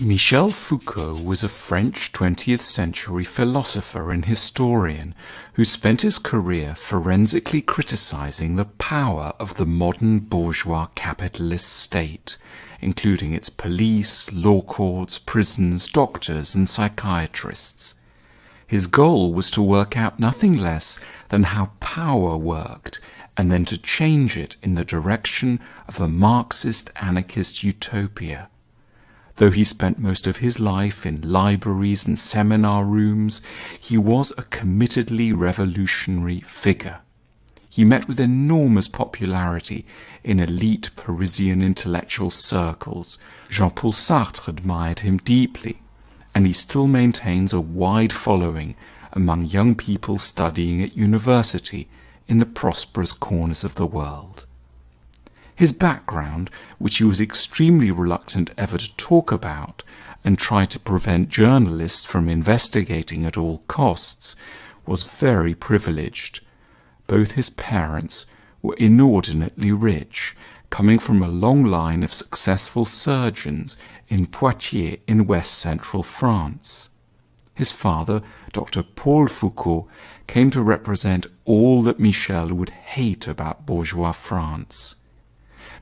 Michel Foucault was a French 20th century philosopher and historian who spent his career forensically criticizing the power of the modern bourgeois capitalist state, including its police, law courts, prisons, doctors and psychiatrists. His goal was to work out nothing less than how power worked and then to change it in the direction of a Marxist-anarchist utopia. Though he spent most of his life in libraries and seminar rooms, he was a committedly revolutionary figure. He met with enormous popularity in elite Parisian intellectual circles. Jean-Paul Sartre admired him deeply, and he still maintains a wide following among young people studying at university in the prosperous corners of the world. His background, which he was extremely reluctant ever to talk about and tried to prevent journalists from investigating at all costs, was very privileged. Both his parents were inordinately rich, coming from a long line of successful surgeons in Poitiers in west-central France. His father, Dr. Paul Foucault, came to represent all that Michel would hate about bourgeois France.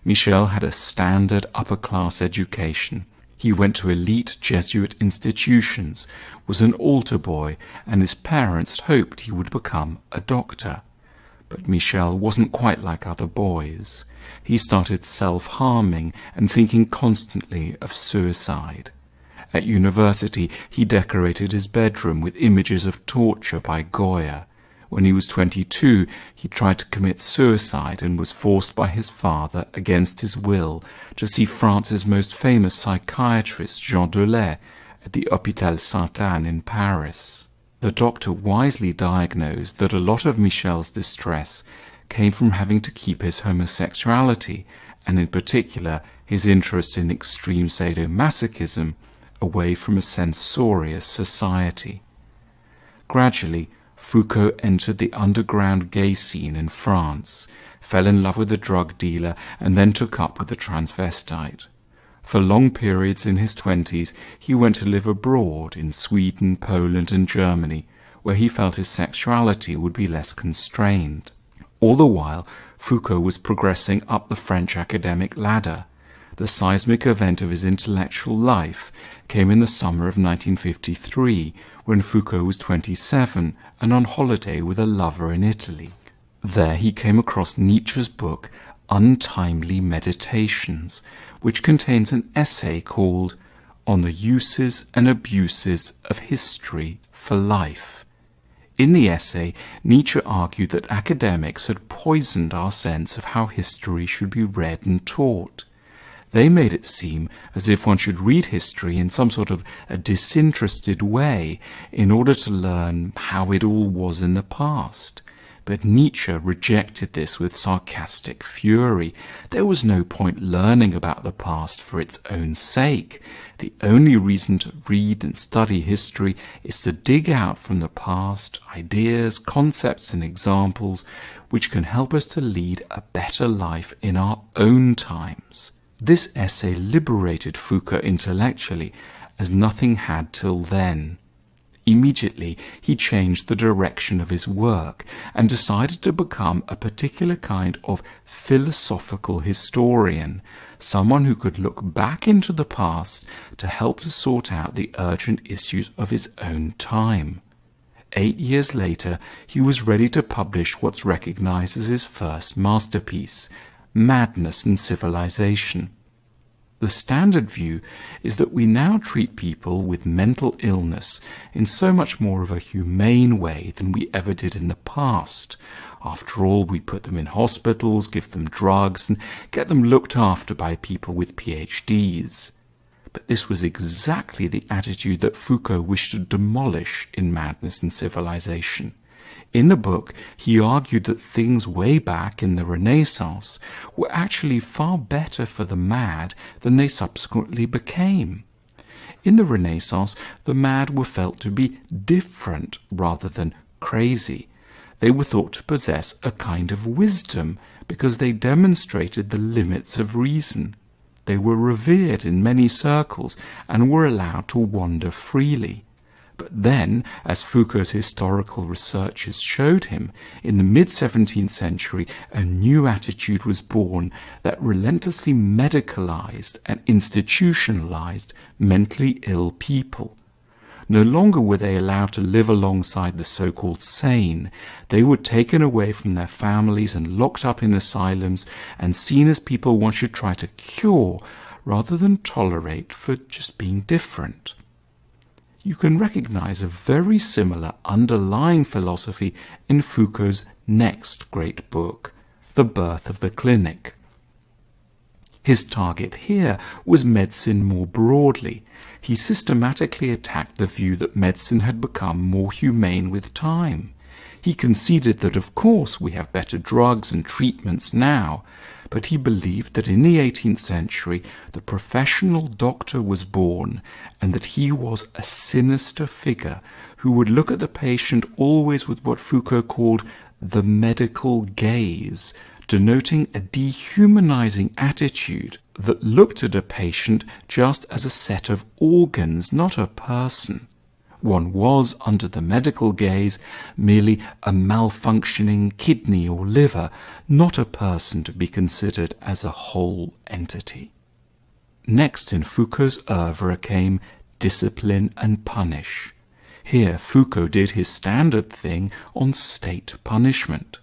Michel had a standard upper-class education. He went to elite Jesuit institutions, was an altar boy, and his parents hoped he would become a doctor. But Michel wasn't quite like other boys. He started self-harming and thinking constantly of suicide. At university, he decorated his bedroom with images of torture by Goya. When he was 22, he tried to commit suicide and was forced by his father, against his will, to see France's most famous psychiatrist, Jean Delay, at the Hôpital Sainte-Anne in Paris. The doctor wisely diagnosed that a lot of Michel's distress came from having to keep his homosexuality, and in particular his interest in extreme sadomasochism, away from a censorious society. Gradually, Foucault entered the underground gay scene in France, fell in love with a drug dealer, and then took up with a transvestite. For long periods in his 20s, he went to live abroad in Sweden, Poland, and Germany, where he felt his sexuality would be less constrained. All the while, Foucault was progressing up the French academic ladder. The seismic event of his intellectual life came in the summer of 1953, when Foucault was 27 and on holiday with a lover in Italy. There he came across Nietzsche's book Untimely Meditations, which contains an essay called On the Uses and Abuses of History for Life. In the essay, Nietzsche argued that academics had poisoned our sense of how history should be read and taught. They made it seem as if one should read history in some sort of a disinterested way in order to learn how it all was in the past. But Nietzsche rejected this with sarcastic fury. There was no point learning about the past for its own sake. The only reason to read and study history is to dig out from the past ideas, concepts and examples which can help us to lead a better life in our own times. This essay liberated Foucault intellectually, as nothing had till then. Immediately, he changed the direction of his work and decided to become a particular kind of philosophical historian, someone who could look back into the past to help to sort out the urgent issues of his own time. 8 years later, he was ready to publish what's recognized as his first masterpiece, Madness and Civilization. The standard view is that we now treat people with mental illness in so much more of a humane way than we ever did in the past. After all, we put them in hospitals, give them drugs, and get them looked after by people with PhDs. But this was exactly the attitude that Foucault wished to demolish in Madness and Civilization. In the book, he argued that things way back in the Renaissance were actually far better for the mad than they subsequently became. In the Renaissance, the mad were felt to be different rather than crazy. They were thought to possess a kind of wisdom because they demonstrated the limits of reason. they were revered in many circles and were allowed to wander freely. But then, as Foucault's historical researches showed him, in the mid-17th century a new attitude was born that relentlessly medicalized and institutionalized mentally ill people. No longer were they allowed to live alongside the so-called sane. They were taken away from their families and locked up in asylums and seen as people one should try to cure rather than tolerate for just being different. You can recognize a very similar underlying philosophy in Foucault's next great book, The Birth of the Clinic. His target here was medicine more broadly. He systematically attacked the view that medicine had become more humane with time. He conceded that, of course, we have better drugs and treatments now, but he believed that in the 18th century the professional doctor was born and that he was a sinister figure who would look at the patient always with what Foucault called the medical gaze, denoting a dehumanizing attitude that looked at a patient just as a set of organs, not a person. One was, under the medical gaze, merely a malfunctioning kidney or liver, not a person to be considered as a whole entity. Next in Foucault's oeuvre came Discipline and Punish. Here Foucault did his standard thing on state punishment.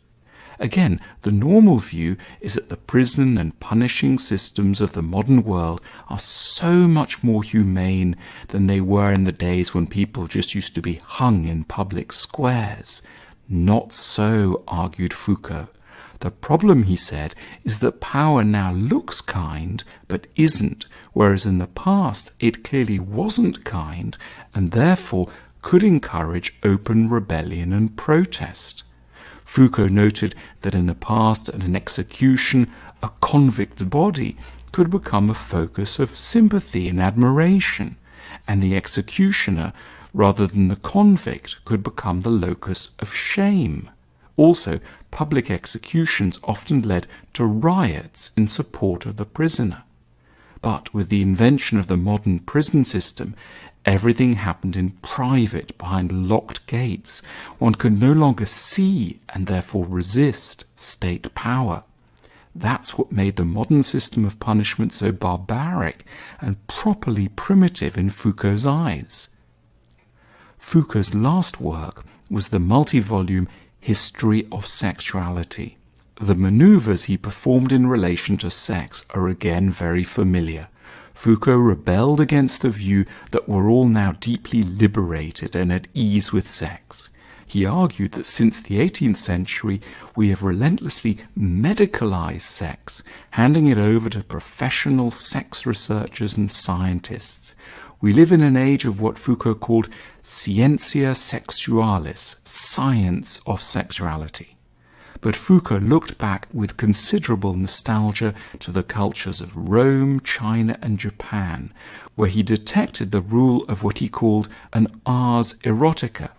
Again, the normal view is that the prison and punishing systems of the modern world are so much more humane than they were in the days when people just used to be hung in public squares. Not so, argued Foucault. The problem, he said, is that power now looks kind, but isn't, whereas in the past it clearly wasn't kind, and therefore could encourage open rebellion and protest. Foucault noted that in the past, at an execution, a convict's body could become a focus of sympathy and admiration, and the executioner, rather than the convict, could become the locus of shame. Also, public executions often led to riots in support of the prisoner. But with the invention of the modern prison system, everything happened in private, behind locked gates. One could no longer see and therefore resist state power. That's what made the modern system of punishment so barbaric and properly primitive in Foucault's eyes. Foucault's last work was the multi-volume History of Sexuality. The maneuvers he performed in relation to sex are again very familiar. Foucault rebelled against the view that we're all now deeply liberated and at ease with sex. He argued that since the 18th century we have relentlessly medicalized sex, handing it over to professional sex researchers and scientists. We live in an age of what Foucault called scientia sexualis, science of sexuality. But Foucault looked back with considerable nostalgia to the cultures of Rome, China and Japan, where he detected the rule of what he called an ars erotica,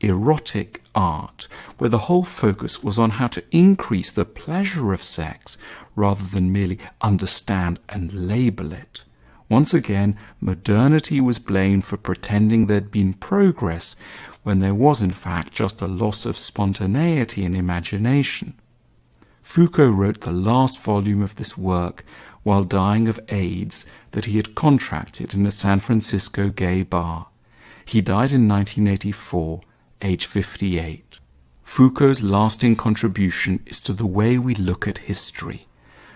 erotic art, where the whole focus was on how to increase the pleasure of sex rather than merely understand and label it. Once again, modernity was blamed for pretending there'd been progress when there was in fact just a loss of spontaneity and imagination. Foucault wrote the last volume of this work while dying of AIDS that he had contracted in a San Francisco gay bar. He died in 1984, age 58. Foucault's lasting contribution is to the way we look at history.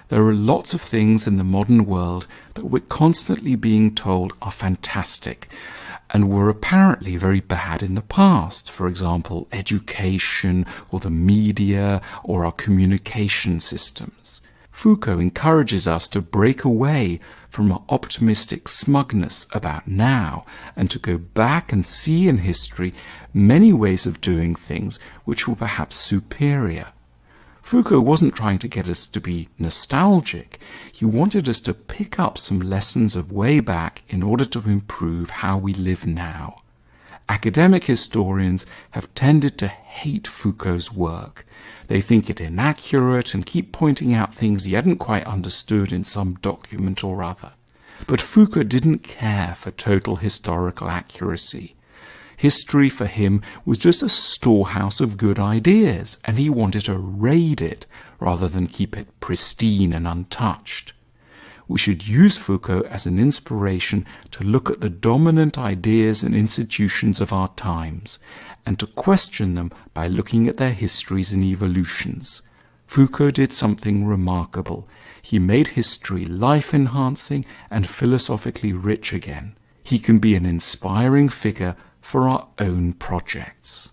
There are lots of things in the modern world that we're constantly being told are fantastic and were apparently very bad in the past. For example, education or the media or our communication systems. Foucault encourages us to break away from our optimistic smugness about now and to go back and see in history many ways of doing things which were perhaps superior. Foucault wasn't trying to get us to be nostalgic. He wanted us to pick up some lessons of way back in order to improve how we live now. Academic historians have tended to hate Foucault's work. They think it inaccurate and keep pointing out things he hadn't quite understood in some document or other. But Foucault didn't care for total historical accuracy. History for him was just a storehouse of good ideas, and he wanted to raid it rather than keep it pristine and untouched. We should use Foucault as an inspiration to look at the dominant ideas and institutions of our times, and to question them by looking at their histories and evolutions. Foucault did something remarkable. He made history life-enhancing and philosophically rich again. He can be an inspiring figure for our own projects.